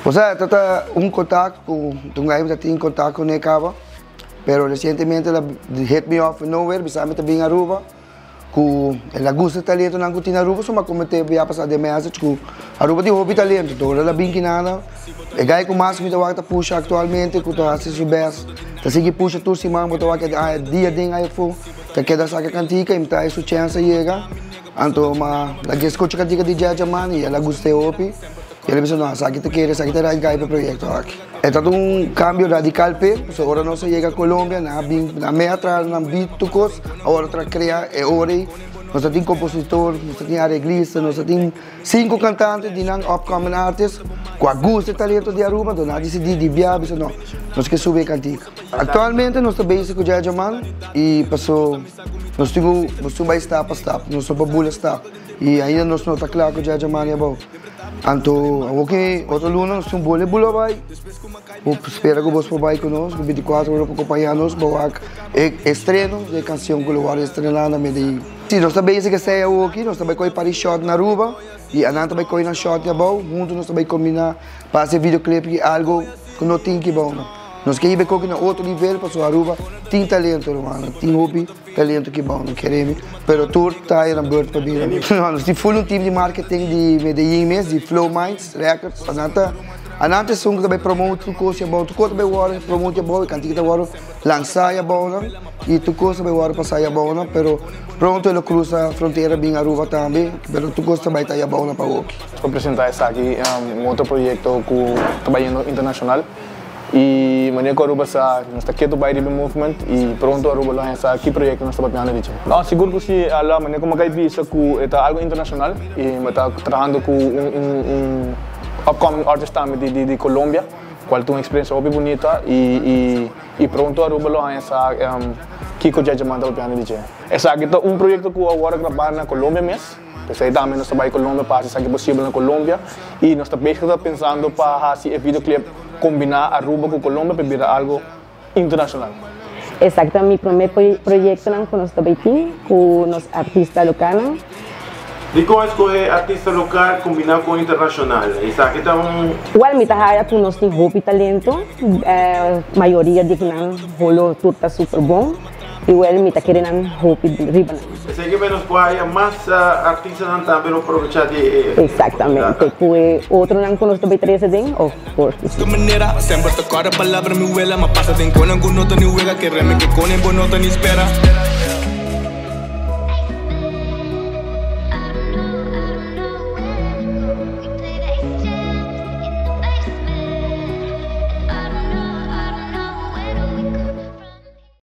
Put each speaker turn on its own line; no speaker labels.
O sea, trata un contacto, un guy que tiene contacto con Necaba, pero recientemente la hit me off nowhere, bisame te bien Aruba, que ela gusta talento não tem Aruba, só mas como te via passar de mês, que Aruba tem hobby talento, então ela bem que nada, é guy com mais que me tá puxa atualmente, que tá se best, tá seguir puxa tudo se mão, botar que dia ding aí for, que queda saca cantica, e tá isso chance chega, então mas a gente escuta cantica de Jaja man e ela gusta hobby. E ele pensou, não, sabe que te quer, sabe que te dá para o projeto aqui. É todo cambio radical, porque agora nós chega a Colômbia, na meia atrás, na beat, tucos, agora para criar, é hora, nós temos compositor, nós temos arreglista, nós temos 5 cantantes, de upcoming artists, com a gosto de talento de Aruba, então nós decidimos de viajar, não, nós queremos subir a cantica. Atualmente nós estamos bem com o Jaja Man, e passou, nós temos step a step, nós somos para bullet step, e ainda nós não está claro que o Jaja Man é bom. Então, outro luna, nós temos bolha vai. Espero que você vai conosco, 24 horas para acompanhar-nos, para o estreno de canção que eu vou estrenar na Medellín. Sim, nós também que saia aqui, nós também vamos para shot na Aruba, e a Nanta também vai na shot na Bau, juntos nós também combinar para fazer videoclipe, algo que não tem que bom. Nós queremos ir na outro nível, para a Aruba tem talento, mano, tem hobby, talento que bom, não queremos, mas tudo está aí na bird para vir. Nós temos full time de marketing de Medellín mesmo, de Flow Minds Records, a Nanta som que também promove tudo coisa bom, tudo também agora promove bom, cantiga agora lançar é bom, e tudo coisa também agora passar é bom, mas pronto ele cruza a fronteira bem Aruba também, mas tudo coisa também está bom para o aqui.
Vou apresentar essa aqui outro projeto que trabalhando internacional. E maneira que Aruba está quieto by the movement e pronto Aruba lá essa aqui projeto nós estamos planejando disso. Não, seguro que se a maneira como que visto que é algo internacional e está trabalhando com upcoming artist também de Colômbia, qual tem uma experiência muito bonita e pronto Aruba lá essa Kiko Jaja Man está planejando disso. Essa aqui é projeto que agora gravar na Colômbia mesmo. Pensei também nós estamos em Colômbia para fazer possível na Colômbia e nós estamos pensando para fazer videoclip combinar Aruba com Colômbia para virar algo internacional.
Exacto, mi primer proyecto con los Tabaiti, con los artistas locales.
¿Y cómo escoger artista local combinado con internacional?
Igual mi tajada con los hobby talento, mayoría de que han holo turta super bon. Igual mi taqueren han hobby riban.
Sé que menos haya más artistas también aprovechar de.
Exactamente, pues otro nan con los Tabaiti 13 den, of course.
De manera sempre tocar a palavra mi huela, ma passa den con alguno tani huega que reme que con en bono tani espera.